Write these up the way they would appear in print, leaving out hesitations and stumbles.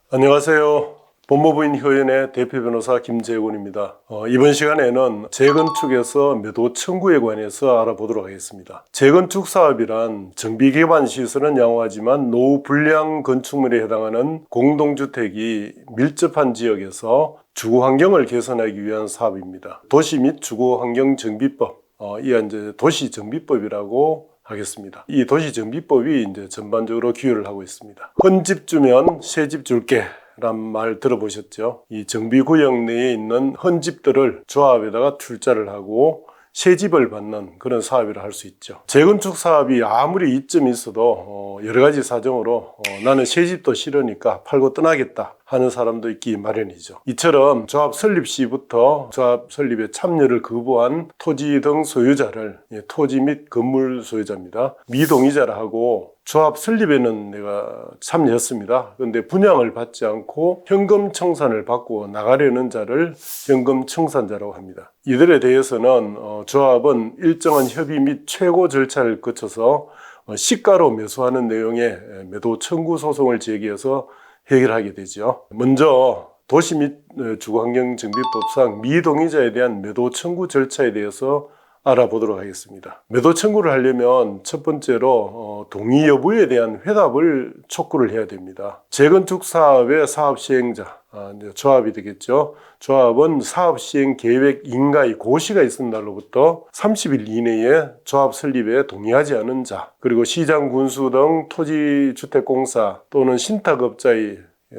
안녕하세요. 법무부인 효연의 대표 변호사 김재곤입니다. 이번 시간에는 재건축에서 매도 청구에 관해서 알아보도록 하겠습니다. 재건축 사업이란 정비기반 시설은 양호하지만 노후 불량 건축물에 해당하는 공동주택이 밀접한 지역에서 주거환경을 개선하기 위한 사업입니다. 도시 및 주거환경정비법, 이게 이제 도시정비법이라고 하겠습니다. 이 도시정비법이 이제 전반적으로 규율을 하고 있습니다. 헌집 주면 새집 줄게 란 말 들어보셨죠? 이 정비구역 내에 있는 헌집들을 조합에다가 출자를 하고 새집을 받는 그런 사업이라 할 수 있죠. 재건축 사업이 아무리 이점이 있어도 여러 가지 사정으로 나는 새집도 싫으니까 팔고 떠나겠다 하는 사람도 있기 마련이죠. 이처럼 조합 설립 시부터 조합 설립에 참여를 거부한 토지 등 소유자를 토지 및 건물 소유자입니다. 미동의자라 하고 조합 설립에는 내가 참여했습니다. 그런데 분양을 받지 않고 현금 청산을 받고 나가려는 자를 현금 청산자라고 합니다. 이들에 대해서는 조합은 일정한 협의 및 최고 절차를 거쳐서 시가로 매수하는 내용의 매도 청구 소송을 제기해서 해결하게 되죠. 먼저 도시 및 주거환경정비법상 미동의자에 대한 매도 청구 절차에 대해서 알아보도록 하겠습니다. 매도 청구를 하려면 첫 번째로 동의 여부에 대한 회답을 촉구를 해야 됩니다. 재건축 사업의 사업 시행자, 이제 조합이 되겠죠. 조합은 사업 시행 계획 인가의 고시가 있은 날로부터 30일 이내에 조합 설립에 동의하지 않은 자, 그리고 시장 군수 등 토지주택공사 또는 신탁업자의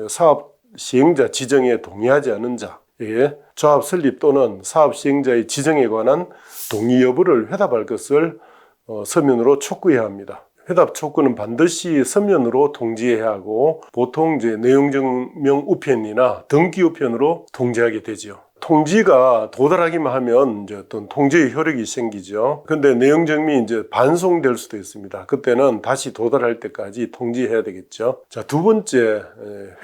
사업 시행자 지정에 동의하지 않은 자에게 조합 설립 또는 사업 시행자의 지정에 관한 동의 여부를 회답할 것을 서면으로 촉구해야 합니다. 회답 촉구는 반드시 서면으로 통지해야 하고 보통 이제 내용증명 우편이나 등기 우편으로 통지하게 되죠. 통지가 도달하기만 하면 이제 어떤 통지의 효력이 생기죠. 근데 내용증명이 이제 반송될 수도 있습니다. 그때는 다시 도달할 때까지 통지해야 되겠죠. 자, 두 번째,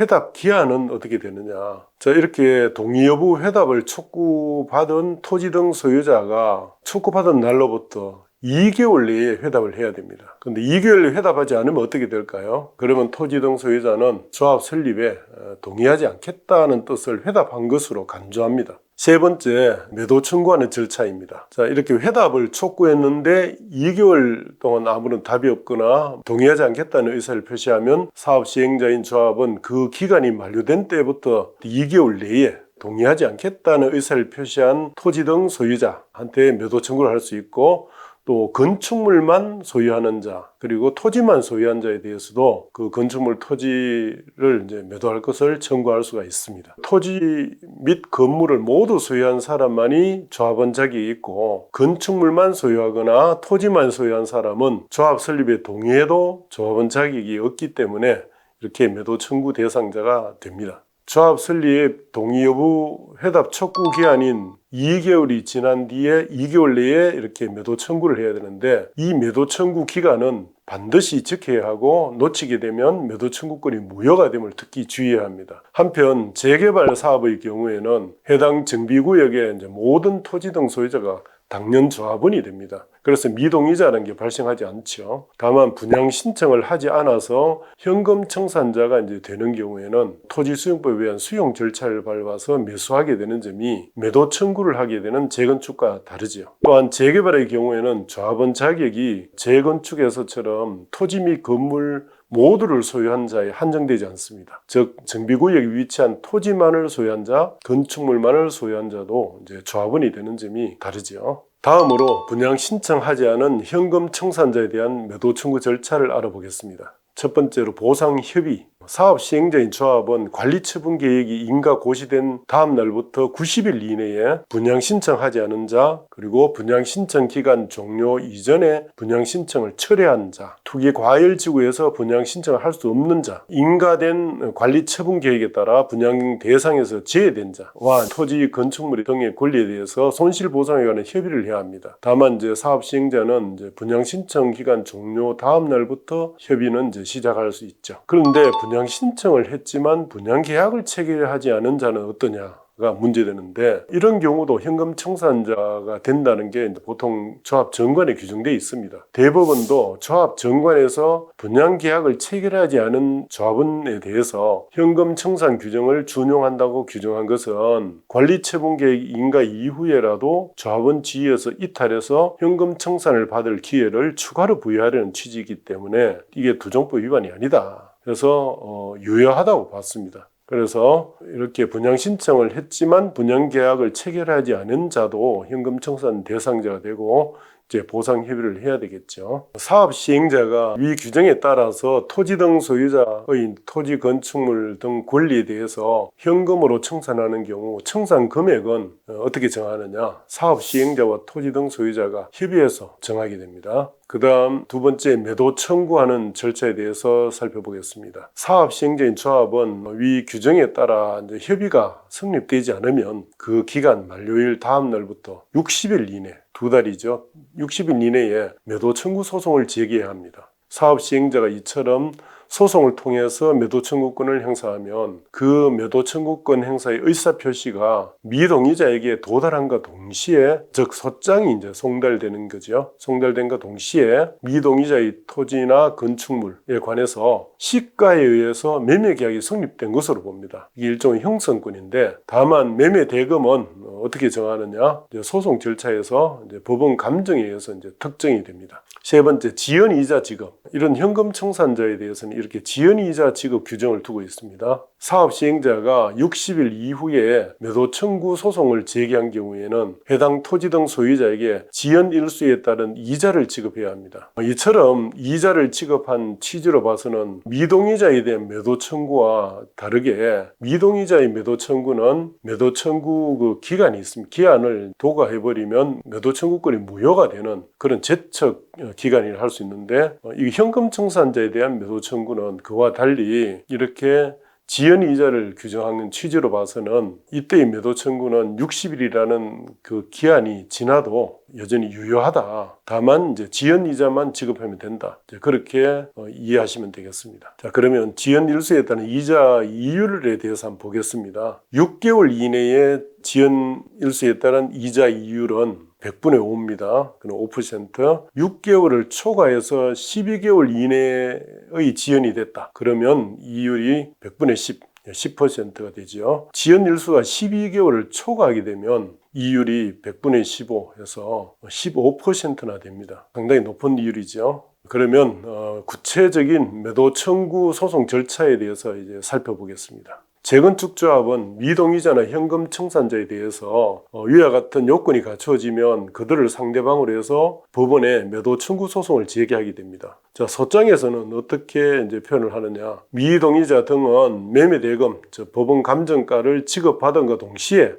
회답 기한은 어떻게 되느냐. 자, 이렇게 동의 여부 회답을 촉구받은 토지 등 소유자가 촉구받은 날로부터 2개월 내에 회답을 해야 됩니다. 근데 2개월 내에 회답하지 않으면 어떻게 될까요? 그러면 토지 등 소유자는 조합 설립에 동의하지 않겠다는 뜻을 회답한 것으로 간주합니다. 세 번째, 매도 청구하는 절차입니다. 자, 이렇게 회답을 촉구했는데 2개월 동안 아무런 답이 없거나 동의하지 않겠다는 의사를 표시하면 사업 시행자인 조합은 그 기간이 만료된 때부터 2개월 내에 동의하지 않겠다는 의사를 표시한 토지 등 소유자한테 매도 청구를 할 수 있고, 또 건축물만 소유하는 자, 그리고 토지만 소유한 자에 대해서도 그 건축물 토지를 이제 매도할 것을 청구할 수가 있습니다. 토지 및 건물을 모두 소유한 사람만이 조합원 자격이 있고, 건축물만 소유하거나 토지만 소유한 사람은 조합 설립에 동의해도 조합원 자격이 없기 때문에 이렇게 매도 청구 대상자가 됩니다. 조합 설립 동의 여부 회답 촉구 기한인 2개월이 지난 뒤에 2개월 내에 이렇게 매도 청구를 해야 되는데, 이 매도 청구 기간은 반드시 지켜야 하고 놓치게 되면 매도 청구권이 무효가 됨을 특히 주의해야 합니다. 한편 재개발 사업의 경우에는 해당 정비구역의 이제 모든 토지 등 소유자가 당연 조합원이 됩니다. 그래서 미동의자라는 게 발생하지 않죠. 다만 분양 신청을 하지 않아서 현금 청산자가 이제 되는 경우에는 토지수용법에 의한 수용 절차를 밟아서 매수하게 되는 점이 매도 청구를 하게 되는 재건축과 다르지요. 또한 재개발의 경우에는 조합원 자격이 재건축에서처럼 토지 및 건물 모두를 소유한 자에 한정되지 않습니다. 즉 정비구역에 위치한 토지만을 소유한 자, 건축물만을 소유한 자도 이제 조합원이 되는 점이 다르죠. 다음으로 분양 신청하지 않은 현금 청산자에 대한 매도 청구 절차를 알아보겠습니다. 첫 번째로 보상 협의. 사업 시행자인 조합은 관리처분 계획이 인가 고시된 다음 날부터 90일 이내에 분양 신청하지 않은 자, 그리고 분양 신청 기간 종료 이전에 분양 신청을 철회한 자, 투기 과열 지구에서 분양 신청을 할 수 없는 자, 인가된 관리처분 계획에 따라 분양 대상에서 제외된 자와 토지 건축물 등의 권리에 대해서 손실 보상에 관한 협의를 해야 합니다. 다만 이제 사업 시행자는 이제 분양 신청 기간 종료 다음 날부터 협의는 이제 시작할 수 있죠. 그런데 분양 신청을 했지만 분양 계약을 체결하지 않은 자는 어떠냐? 가 문제되는데, 이런 경우도 현금 청산자가 된다는 게 보통 조합 정관에 규정되어 있습니다. 대법원도 조합 정관에서 분양 계약을 체결하지 않은 조합원에 대해서 현금 청산 규정을 준용한다고 규정한 것은 관리처분 계획 인가 이후에라도 조합원 지위에서 이탈해서 현금 청산을 받을 기회를 추가로 부여하려는 취지이기 때문에 이게 두종법 위반이 아니다. 그래서 유효하다고 봤습니다. 그래서 이렇게 분양 신청을 했지만 분양 계약을 체결하지 않은 자도 현금 청산 대상자가 되고 이제 보상 협의를 해야 되겠죠. 사업 시행자가 위 규정에 따라서 토지 등 소유자의 토지 건축물 등 권리에 대해서 현금으로 청산하는 경우 청산 금액은 어떻게 정하느냐? 사업 시행자와 토지 등 소유자가 협의해서 정하게 됩니다. 그 다음 두 번째, 매도 청구하는 절차에 대해서 살펴보겠습니다. 사업 시행자인 조합은 위 규정에 따라 이제 협의가 성립되지 않으면 그 기간 만료일 다음 날부터 60일 이내, 2달이죠. 60일 이내에 매도 청구 소송을 제기해야 합니다. 사업 시행자가 이처럼 소송을 통해서 매도 청구권을 행사하면 그 매도 청구권 행사의 의사표시가 미동의자에게 도달함과 동시에, 즉 소장이 이제 송달되는 거죠. 송달된과 동시에 미동의자의 토지나 건축물에 관해서 시가에 의해서 매매 계약이 성립된 것으로 봅니다. 이게 일종의 형성권인데, 다만 매매 대금은 어떻게 정하느냐? 소송 절차에서 이제 법원 감정에 의해서 이제 특정이 됩니다. 세 번째, 지연이자 지급. 이런 현금 청산자에 대해서는 이렇게 지연이자 지급 규정을 두고 있습니다. 사업 시행자가 60일 이후에 매도 청구 소송을 제기한 경우에는 해당 토지 등 소유자에게 지연 일수에 따른 이자를 지급해야 합니다. 이처럼 이자를 지급한 취지로 봐서는 미동의자에 대한 매도 청구와 다르게, 미동의자의 매도 청구는 매도 청구 그 기간이 있습니다. 기한을 도과해버리면 매도 청구권이 무효가 되는 그런 제척 기간이라 할 수 있는데, 이 현금 청산자에 대한 매도 청구는 그와 달리 이렇게 지연이자를 규정하는 취지로 봐서는 이때의 매도 청구는 60일이라는 그 기한이 지나도 여전히 유효하다. 다만 이제 지연이자만 지급하면 된다. 그렇게 이해하시면 되겠습니다. 자, 그러면 지연일수에 따른 이자 이율에 대해서 한번 보겠습니다. 6개월 이내에 지연일수에 따른 이자 이율은 100분의 5입니다. 그럼 5%. 6개월을 초과해서 12개월 이내의 지연이 됐다. 그러면 이율이 100분의 10, 10%가 되죠. 지연 일수가 12개월을 초과하게 되면 이율이 100분의 15 해서 15%나 됩니다. 상당히 높은 이율이죠. 그러면 구체적인 매도 청구 소송 절차에 대해서 이제 살펴보겠습니다. 재건축조합은 미동의자나 현금 청산자에 대해서 위와 같은 요건이 갖춰지면 그들을 상대방으로 해서 법원에 매도 청구 소송을 제기하게 됩니다. 자, 소장에서는 어떻게 이제 표현을 하느냐? 미동의자 등은 매매대금, 즉 법원 감정가를 지급받은과 동시에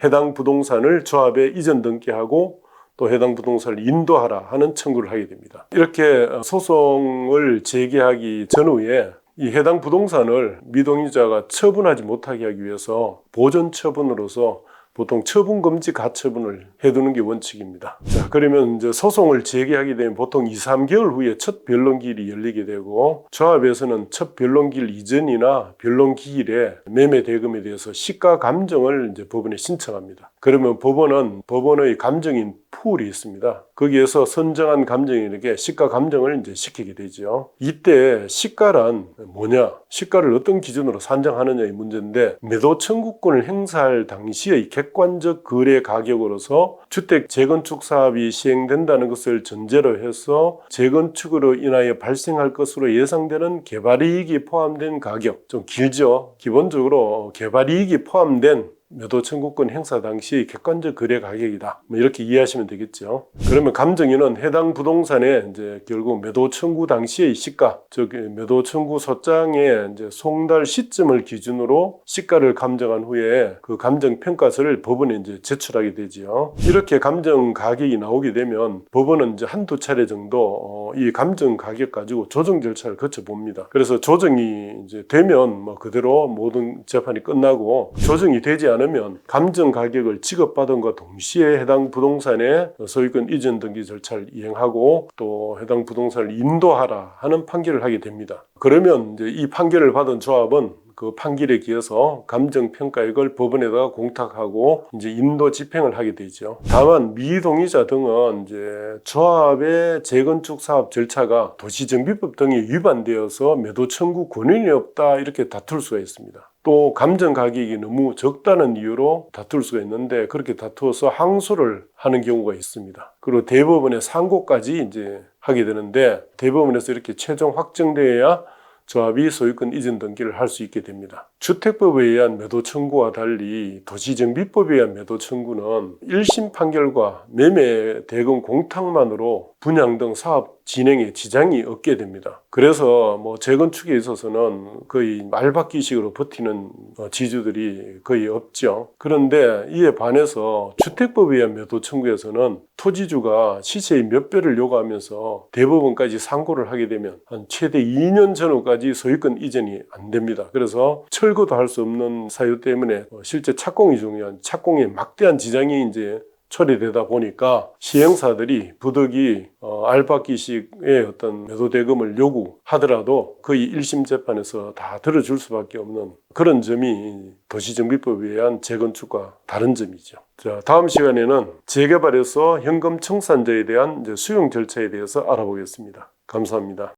해당 부동산을 조합에 이전 등기하고 또 해당 부동산을 인도하라 하는 청구를 하게 됩니다. 이렇게 소송을 제기하기 전후에 이 해당 부동산을 미동의자가 처분하지 못하게 하기 위해서 보전 처분으로서 보통 처분금지 가처분을 해두는 게 원칙입니다. 자, 그러면 이제 소송을 제기하게 되면 보통 2, 3개월 후에 첫 변론기일이 열리게 되고, 조합에서는 첫 변론기일 이전이나 변론기일에 매매 대금에 대해서 시가 감정을 이제 법원에 신청합니다. 그러면 법원은 법원의 감정인 풀이 있습니다. 거기에서 선정한 감정인에게 시가 감정을 이제 시키게 되죠. 이때 시가란 뭐냐? 시가를 어떤 기준으로 산정하느냐의 문제인데, 매도 청구권을 행사할 당시의 객관적 거래 가격으로서 주택 재건축 사업이 시행된다는 것을 전제로 해서 재건축으로 인하여 발생할 것으로 예상되는 개발이익이 포함된 가격, 좀 길죠. 기본적으로 개발이익이 포함된 매도 청구권 행사 당시 객관적 거래 가격이다. 이렇게 이해하시면 되겠죠. 그러면 감정인은 해당 부동산에 이제 결국 매도 청구 당시의 시가, 즉 매도 청구 소장의 이제 송달 시점을 기준으로 시가를 감정한 후에 그 감정 평가서를 법원에 이제 제출하게 되지요. 이렇게 감정 가격이 나오게 되면 법원은 이제 한두 차례 정도 이 감정 가격 가지고 조정 절차를 거쳐 봅니다. 그래서 조정이 이제 되면 뭐 그대로 모든 재판이 끝나고, 조정이 되지 않으면 감정 가격을 지급받은과 동시에 해당 부동산의 소유권 이전 등기 절차를 이행하고 또 해당 부동산을 인도하라 하는 판결을 하게 됩니다. 그러면 이제 이 판결을 받은 조합은 그 판결에 기어서 감정평가액을 법원에다가 공탁하고 이제 인도 집행을 하게 되죠. 다만 미동의자 등은 이제 조합의 재건축 사업 절차가 도시정비법 등이 위반되어서 매도 청구 권한이 없다 이렇게 다툴 수가 있습니다. 또 감정 가격이 너무 적다는 이유로 다툴 수가 있는데 그렇게 다투어서 항소를 하는 경우가 있습니다. 그리고 대법원에 상고까지 이제 하게 되는데 대법원에서 이렇게 최종 확정되어야 조합이 소유권 이전 등기를 할 수 있게 됩니다. 주택법에 의한 매도 청구와 달리 도시정비법에 의한 매도 청구는 1심 판결과 매매 대금 공탁만으로 분양 등 사업 진행에 지장이 없게 됩니다. 그래서 재건축에 있어서는 거의 말바뀌식으로 버티는 지주들이 거의 없죠. 그런데 이에 반해서 주택법에 의한 매도 청구에서는 토지주가 시세의 몇 배를 요구하면서 대법원까지 상고를 하게 되면 한 최대 2년 전후까지 소유권 이전이 안 됩니다. 그래서 철거도 할 수 없는 사유 때문에 실제 착공이 중요한 착공에 막대한 지장이 이제 처리되다 보니까 시행사들이 부득이 알박기식의 어떤 매도 대금을 요구하더라도 거의 1심 재판에서 다 들어줄 수밖에 없는 그런 점이 도시정비법에 의한 재건축과 다른 점이죠. 자, 다음 시간에는 재개발에서 현금 청산자에 대한 이제 수용 절차에 대해서 알아보겠습니다. 감사합니다.